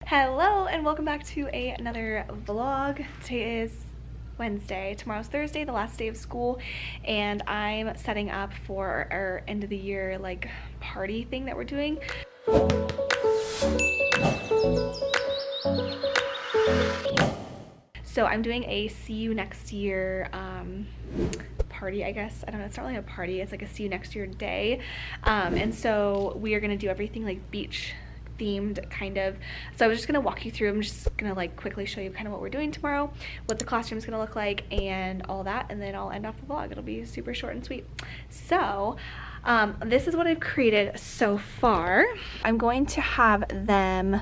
Hello and welcome back to another vlog. Today is Wednesday, tomorrow's Thursday, the last day of school, and I'm setting up for our end of the year like party thing that we're doing. So I'm doing a see you next year party, I guess. I don't know, it's not really a party, it's like a see you next year day. And so we are gonna do everything like beach themed kind of. So I was just gonna walk you through. I'm just gonna like quickly show you kind of what we're doing tomorrow, what the classroom is gonna look like, and all that, and then I'll end off the vlog. It'll be super short and sweet. So this is what I've created so far. I'm going to have them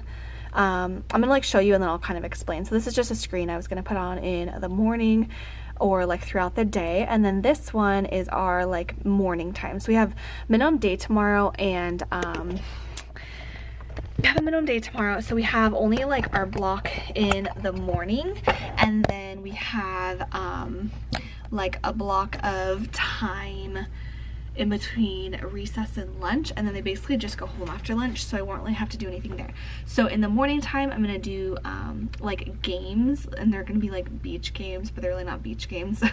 I'm gonna like show you and then I'll kind of explain. So this is just a screen I was gonna put on in the morning or like throughout the day, and then this one is our like morning time. So we have minimum day tomorrow, and we have a minimum day tomorrow, so we have only like our block in the morning, and then we have like a block of time in between recess and lunch, and then they basically just go home after lunch, so I won't really have to do anything there. So in the morning time I'm gonna do like games, and they're gonna be like beach games, but they're really not beach games.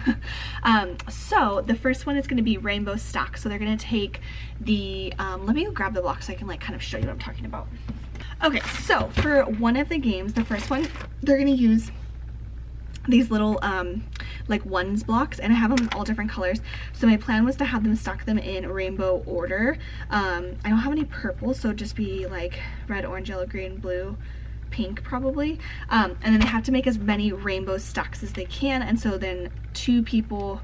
So the first one is gonna be rainbow stack. So they're gonna take the let me grab the block so I can like kind of show you what I'm talking about. Okay, so for one of the games, the first one, they're gonna use these little like ones blocks, and I have them in all different colors. So my plan was to have them stack them in rainbow order. I don't have any purple, so just be like red, orange, yellow, green, blue, pink probably. And then they have to make as many rainbow stacks as they can, and so then two people,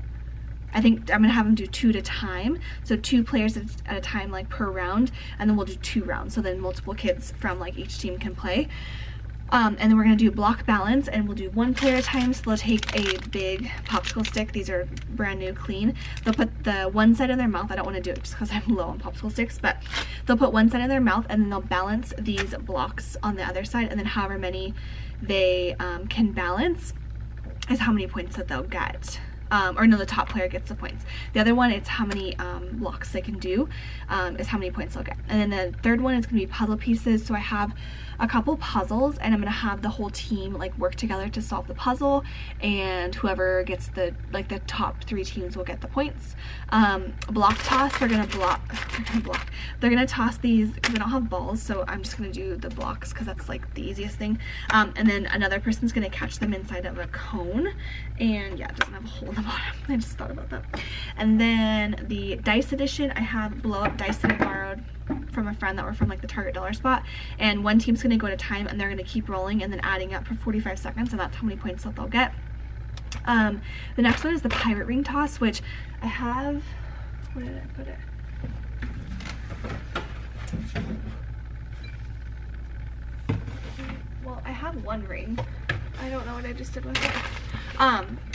I think I'm gonna have them do two at a time, so two players at a time like per round, and then we'll do 2 rounds, so then multiple kids from like each team can play. And then we're gonna do block balance, and we'll do 1 player at a time. So they'll take a big popsicle stick. These are brand new, clean. They'll put the one side in their mouth. I don't want to do it just because I'm low on popsicle sticks, but they'll put one side in their mouth, and then they'll balance these blocks on the other side, and then however many they can balance is how many points that they'll get. Or no, the top player gets the points. The other one, it's how many blocks they can do, is how many points they'll get. And then the third one is gonna be puzzle pieces. So I have a couple puzzles, and I'm gonna have the whole team like work together to solve the puzzle, and whoever gets the top 3 teams will get the points. Block toss, they're gonna toss these because I don't have balls, so I'm just gonna do the blocks because that's like the easiest thing. And then another person's gonna catch them inside of a cone, and yeah, it doesn't have a hole in the bottom. I just thought about that. And then the dice edition, I have blow up dice that I borrowed from a friend that were from like the Target dollar spot, and one team's gonna go at a time, and they're gonna keep rolling and then adding up for 45 seconds, and that's how many points that they'll get. The next one is the pirate ring toss, which I have, where did I put it? Well, I have 1 ring. I don't know what I just did with it.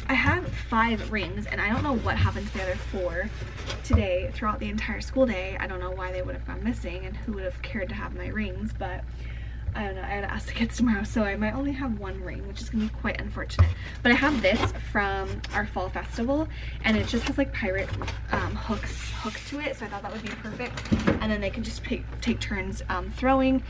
I have 5 rings, and I don't know what happened to the other 4 today throughout the entire school day. I don't know why they would have gone missing and who would have cared to have my rings, but I don't know. I gotta ask the kids tomorrow, so I might only have 1 ring, which is gonna be quite unfortunate. But I have this from our fall festival, and it just has like pirate hooks to it, so I thought that would be perfect. And then they can just take turns throwing.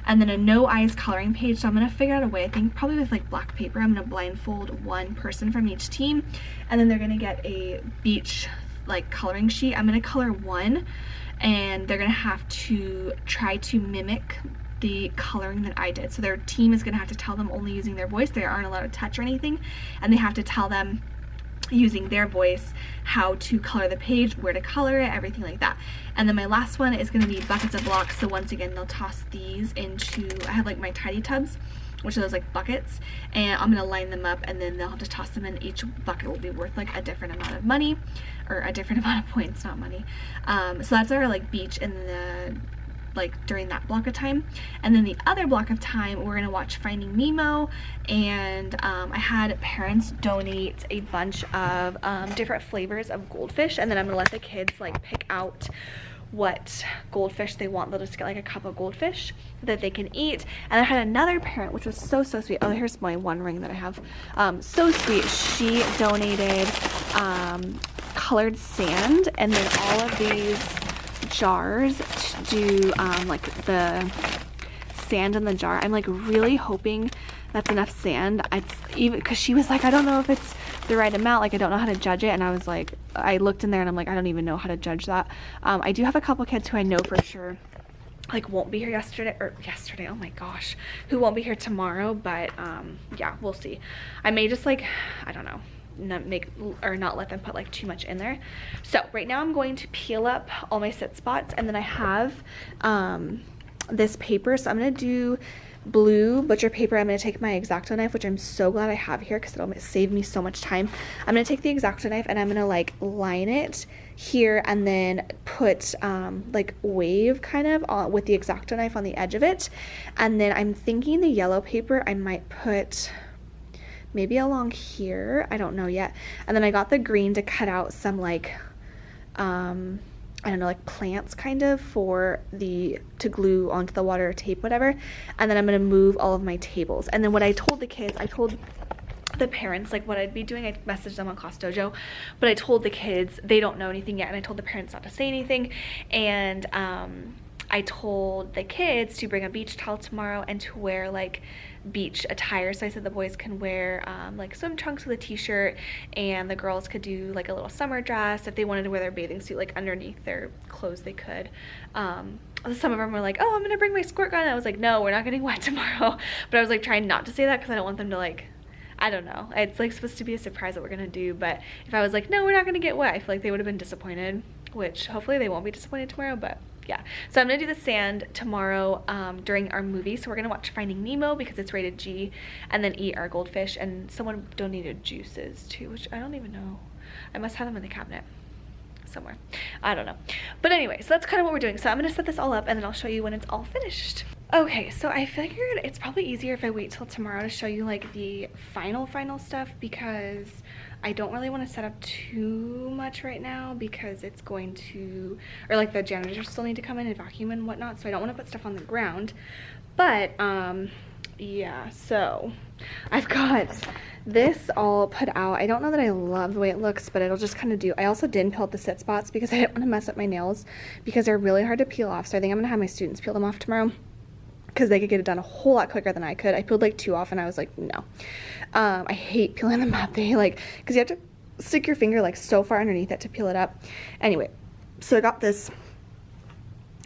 And then a no eyes coloring page, so I'm gonna figure out a way, I think probably with like black paper, I'm gonna blindfold 1 person from each team, and then they're gonna get a beach like coloring sheet. I'm gonna color 1, and they're gonna have to try to mimic the coloring that I did. So their team is gonna have to tell them only using their voice. They aren't allowed to touch or anything, and they have to tell them using their voice how to color the page, where to color it, everything like that. And then my last one is going to be buckets of blocks. So once again, they'll toss these into, I have like my tidy tubs, which are those like buckets, and I'm going to line them up, and then they'll have to toss them in. Each bucket will be worth like a different amount of money, or a different amount of points, not money. So that's our like beach in the like during that block of time. And then the other block of time, we're gonna watch Finding Nemo, and I had parents donate a bunch of different flavors of goldfish, and then I'm gonna let the kids like pick out what goldfish they want. They'll just get like a cup of goldfish that they can eat. And I had another parent, which was so sweet. Oh, here's my 1 ring that I have. So sweet. She donated colored sand, and then all of these jars to do like the sand in the jar. I'm like really hoping that's enough sand. It's even because she was like, I don't know if it's the right amount, like I don't know how to judge it. And I was like, I looked in there and I'm like, I don't even know how to judge that. I do have a couple kids who I know for sure like won't be here yesterday, oh my gosh, who won't be here tomorrow, but yeah, we'll see. I may just like, I don't know, not let them put like too much in there. So right now I'm going to peel up all my sit spots, and then I have this paper, so I'm gonna do blue butcher paper. I'm going to take my X-Acto knife, which I'm so glad I have here because it'll save me so much time. I'm going to take the X-Acto knife and I'm going to like line it here and then put like wave kind of with the X-Acto knife on the edge of it. And then I'm thinking the yellow paper I might put maybe along here, I don't know yet. And then I got the green to cut out some like I don't know, like plants kind of to glue onto the water or tape, whatever. And then I'm going to move all of my tables. And then what I told the kids, I told the parents like what I'd be doing. I messaged them on Class Dojo, but I told the kids, they don't know anything yet. And I told the parents not to say anything. And I told the kids to bring a beach towel tomorrow and to wear like beach attire. So I said the boys can wear like swim trunks with a t-shirt, and the girls could do like a little summer dress. If they wanted to wear their bathing suit like underneath their clothes, they could. Some of them were like, oh, I'm gonna bring my squirt gun. And I was like, no, we're not getting wet tomorrow. But I was like trying not to say that because I don't want them to like, I don't know, it's like supposed to be a surprise what we're gonna do. But if I was like, no, we're not gonna get wet, I feel like they would have been disappointed, which hopefully they won't be disappointed tomorrow. But yeah, so I'm gonna do the sand tomorrow during our movie. So we're gonna watch Finding Nemo because it's rated G, and then eat our goldfish. And someone donated juices too, which I don't even know. I must have them in the cabinet somewhere, I don't know. But anyway, so that's kind of what we're doing. So I'm gonna set this all up and then I'll show you when it's all finished. Okay, so I figured it's probably easier if I wait till tomorrow to show you like the final stuff, because I don't really want to set up too much right now because it's going to, or like the janitors still need to come in and vacuum and whatnot, so I don't want to put stuff on the ground. But yeah, so I've got this all put out. I don't know that I love the way it looks, but it'll just kind of do. I also didn't peel up the sit spots because I didn't want to mess up my nails because they're really hard to peel off. So I think I'm gonna have my students peel them off tomorrow because they could get it done a whole lot quicker than I could. I peeled like 2 off and I was like, no. I hate peeling them up. They like, because you have to stick your finger like so far underneath it to peel it up. Anyway, so I got this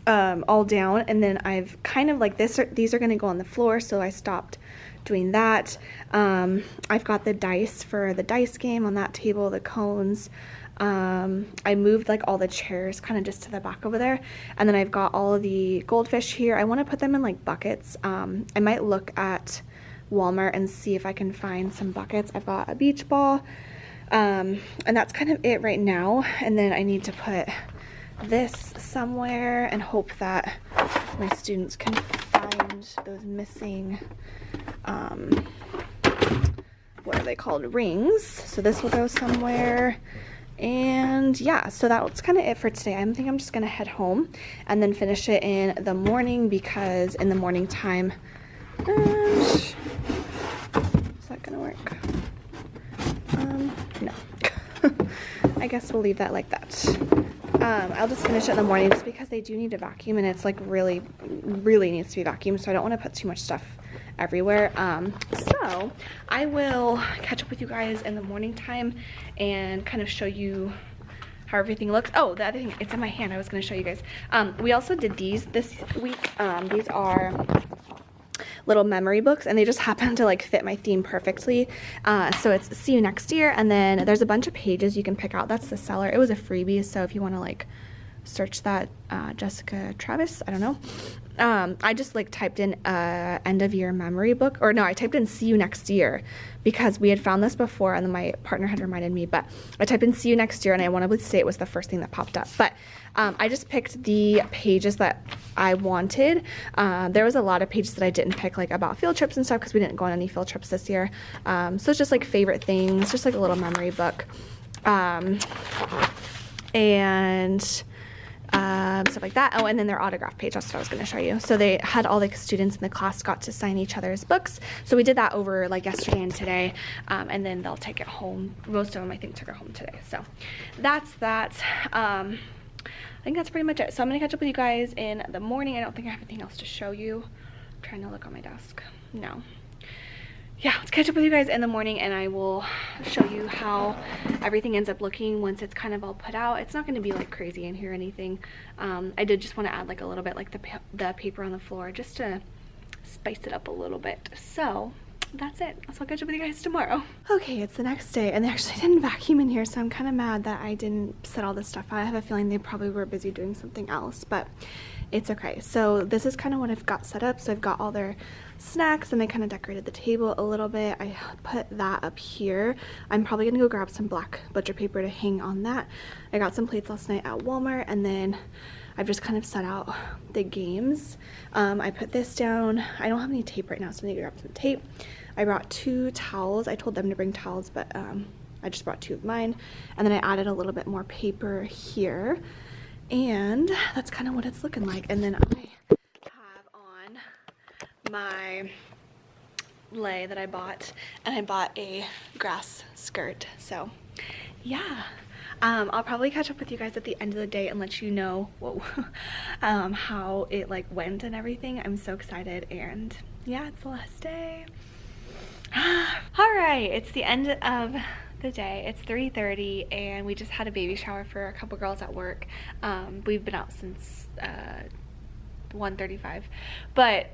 all down, and then I've kind of like these are gonna go on the floor, so I stopped doing that. I've got the dice for the dice game on that table, the cones. I moved like all the chairs kind of just to the back over there, and then I've got all of the goldfish here. I want to put them in like buckets. I might look at Walmart and see if I can find some buckets. I've got a beach ball, and that's kind of it right now. And then I need to put this somewhere and hope that my students can find those missing what are they called, rings. So this will go somewhere. And yeah, so that's kind of it for today. I think I'm just gonna head home and then finish it in the morning, because in the morning time, is that gonna work? No. I guess we'll leave that like that. I'll just finish it in the morning just because they do need to vacuum, and it's like really needs to be vacuumed, so I don't want to put too much stuff everywhere. So I will catch up with you guys in the morning time and kind of show you how everything looks. Oh, the other thing, it's in my hand, I was going to show you guys. We also did these this week. These are little memory books, and they just happen to like fit my theme perfectly. So it's See You Next Year, and then there's a bunch of pages you can pick out. That's the seller. It was a freebie, so if you want to like search that, Jessica Travis, I don't know. I just like typed in end of year memory book, or no, I typed in See You Next Year because we had found this before and then my partner had reminded me, but I typed in See You Next Year and I want to say it was the first thing that popped up. But I just picked the pages that I wanted. There was a lot of pages that I didn't pick, like about field trips and stuff, because we didn't go on any field trips this year. So it's just like favorite things, just like a little memory book. Stuff like that. Oh, and then their autograph page, that's what I was going to show you. So they had all the students in the class got to sign each other's books. So we did that over like yesterday and today, and then they'll take it home. Most of them, I think, took it home today. So that's that. I think that's pretty much it. So I'm going to catch up with you guys in the morning. I don't think I have anything else to show you. trying to look on my desk. No. Yeah, let's catch up with you guys in the morning and I will show you how everything ends up looking once it's kind of all put out. It's not going to be like crazy in here or anything. I did just want to add like a little bit like the paper on the floor just to spice it up a little bit. So that's it. So I'll catch up with you guys tomorrow. Okay, it's the next day and they actually didn't vacuum in here, so I'm kind of mad that I didn't set all this stuff out. I have a feeling they probably were busy doing something else, but it's okay. So this is kind of what I've got set up. So I've got all their snacks and I kind of decorated the table a little bit. I put that up here. I'm probably gonna go grab some black butcher paper to hang on that. I got some plates last night at Walmart and then I've just kind of set out the games. I put this down. I don't have any tape right now, so I need to grab some tape. I brought 2 towels. I told them to bring towels, but I just brought 2 of mine. And then I added a little bit more paper here. And that's kind of what it's looking like. And then I have on my lei that I bought, and I bought a grass skirt. So yeah, I'll probably catch up with you guys at the end of the day and let you know how it like went and everything. I'm so excited, and yeah, it's the last day. All right, it's the end of the day. It's 3:30 and we just had a baby shower for a couple girls at work. We've been out since 1:35, but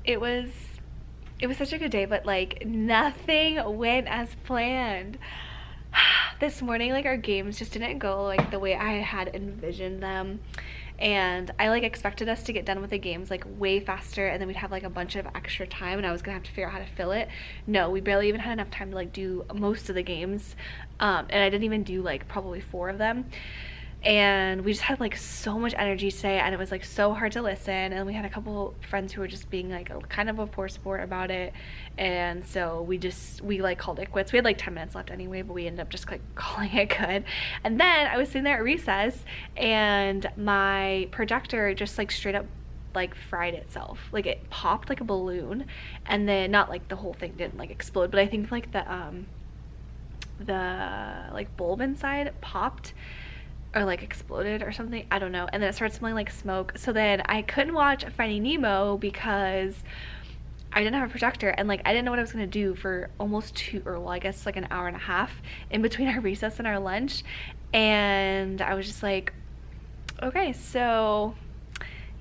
it was such a good day, but like nothing went as planned. This morning, like our games just didn't go like the way I had envisioned them, and I like expected us to get done with the games like way faster and then we'd have like a bunch of extra time and I was gonna have to figure out how to fill it. No, we barely even had enough time to like do most of the games, and I didn't even do like probably 4 of them. And we just had like so much energy today and it was like so hard to listen, and we had a couple friends who were just being like kind of a poor sport about it, and so we like called it quits. We had like 10 minutes left anyway, but we ended up just like calling it good. And then I was sitting there at recess and my projector just like straight up like fried itself. Like it popped like a balloon, and then not like the whole thing didn't like explode, but I think like the like bulb inside popped or like exploded or something, I don't know, and then it started smelling like smoke. So then I couldn't watch Finding Nemo because I didn't have a projector, and like I didn't know what I was gonna do for almost 2, or well, I guess like an hour and a half in between our recess and our lunch. And I was just like, okay, so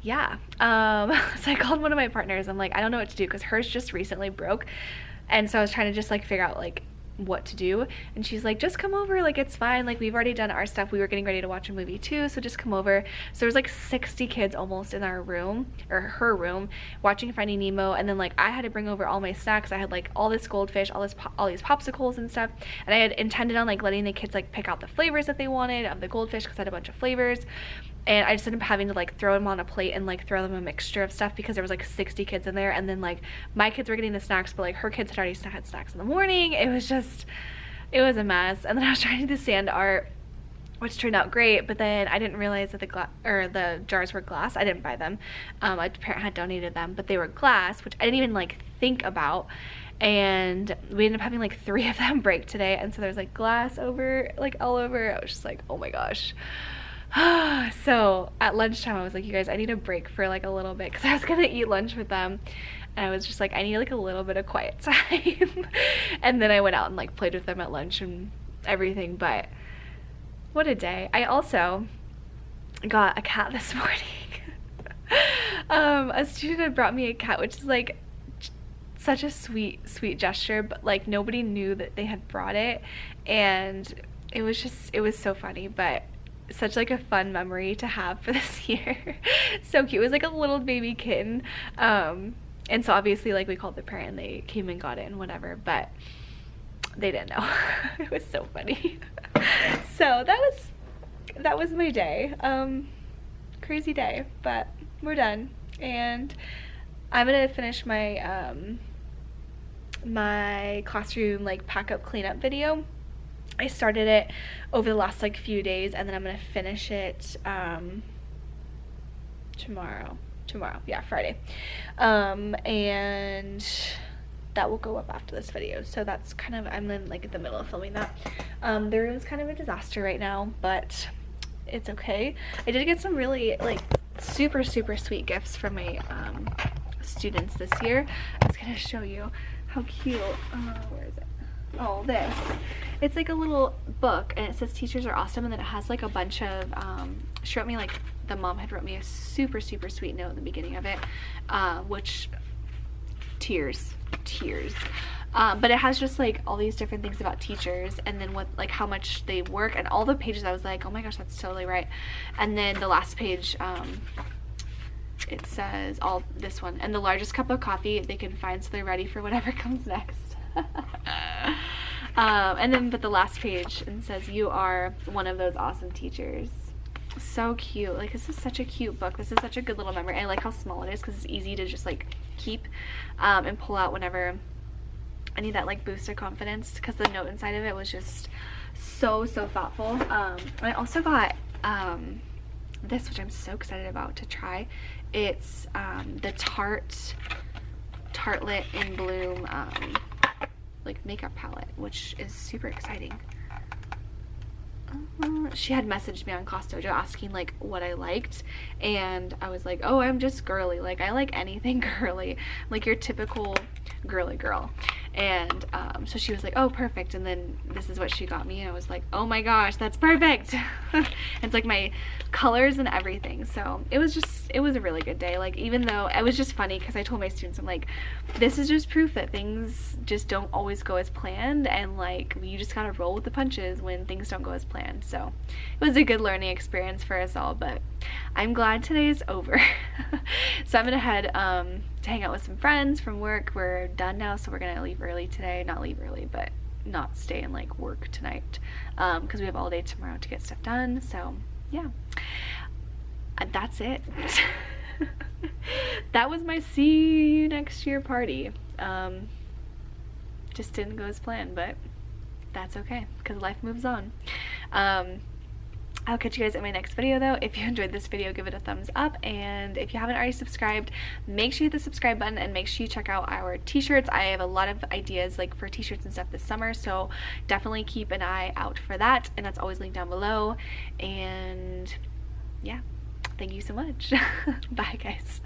yeah. So I called one of my partners. I'm like, I don't know what to do because hers just recently broke, and so I was trying to just like figure out like what to do, and she's like, just come over, like it's fine, like we've already done our stuff, we were getting ready to watch a movie too, so just come over. So there was like 60 kids almost in our room, or her room, watching Finding Nemo. And then like I had to bring over all my snacks. I had like all this goldfish, all these popsicles and stuff, and I had intended on like letting the kids like pick out the flavors that they wanted of the goldfish because I had a bunch of flavors. And I just ended up having to like throw them on a plate and like throw them a mixture of stuff because there was like 60 kids in there. And then like my kids were getting the snacks, but like her kids had already had snacks in the morning. It was a mess. And then I was trying to do sand art, which turned out great, but then I didn't realize that the jars were glass. I didn't buy them. My parent had donated them, but they were glass, which I didn't even like think about. And we ended up having like 3 of them break today, and so there's like glass over like all over. I was just like, oh my gosh. So at lunchtime I was like, you guys, I need a break for like a little bit because I was gonna eat lunch with them, and I was just like, I need like a little bit of quiet time. And then I went out and like played with them at lunch and everything. But what a day. I also got a cat this morning. A student had brought me a cat, which is like such a sweet gesture, but like nobody knew that they had brought it, and it was so funny, but such like a fun memory to have for this year. So cute. It was like a little baby kitten, and so obviously like we called the parent and they came and got it and whatever, but they didn't know. It was so funny. So that was my day. Crazy day, but we're done, and I'm gonna finish my my classroom like pack up cleanup video. I started it over the last like few days, and then I'm gonna finish it tomorrow, yeah, Friday, and that will go up after this video. So that's kind of, I'm in like the middle of filming that. The room's kind of a disaster right now, but it's okay. I did get some really like super sweet gifts from my students this year. I was gonna show you how cute. Where is it? Oh, this. It's like a little book, and it says teachers are awesome, and then it has like a bunch of, she wrote me, like, the mom had wrote me a super sweet note in the beginning of it, which, tears. But it has just like all these different things about teachers, and then what, like, how much they work, and all the pages I was like, oh my gosh, that's totally right. And then the last page, it says all this one, and the largest cup of coffee they can find so they're ready for whatever comes next. And then, but the last page, and says, you are one of those awesome teachers. So cute. Like, this is such a cute book. This is such a good little memory. I like how small it is because it's easy to just like keep and pull out whenever I need that like boost of confidence, because the note inside of it was just so thoughtful. I also got this, which I'm so excited about to try. It's the Tartelette in Bloom like makeup palette, which is super exciting. She had messaged me on Class Dojo asking like what I liked, and I was like, oh, I'm just girly, like I like anything girly, like your typical girly girl. And so she was like, oh, perfect. And then this is what she got me, and I was like, oh my gosh, that's perfect. It's like my colors and everything. So it was a really good day. Like, even though it was just funny, because I told my students, I'm like, this is just proof that things just don't always go as planned, and like you just gotta roll with the punches when things don't go as planned. So it was a good learning experience for us all, but I'm glad today is over. So I'm gonna head to hang out with some friends from work. We're done now, so we're gonna leave early today. Not leave early, but not stay and like work tonight, because we have all day tomorrow to get stuff done. So yeah, and that's it. That was my see you next year party. Just didn't go as planned, but that's okay because life moves on. I'll catch you guys in my next video though. If you enjoyed this video, give it a thumbs up, and if you haven't already subscribed, make sure you hit the subscribe button, and make sure you check out our t-shirts. I have a lot of ideas like for t-shirts and stuff this summer, so definitely keep an eye out for that, and that's always linked down below. And yeah, thank you so much. Bye guys.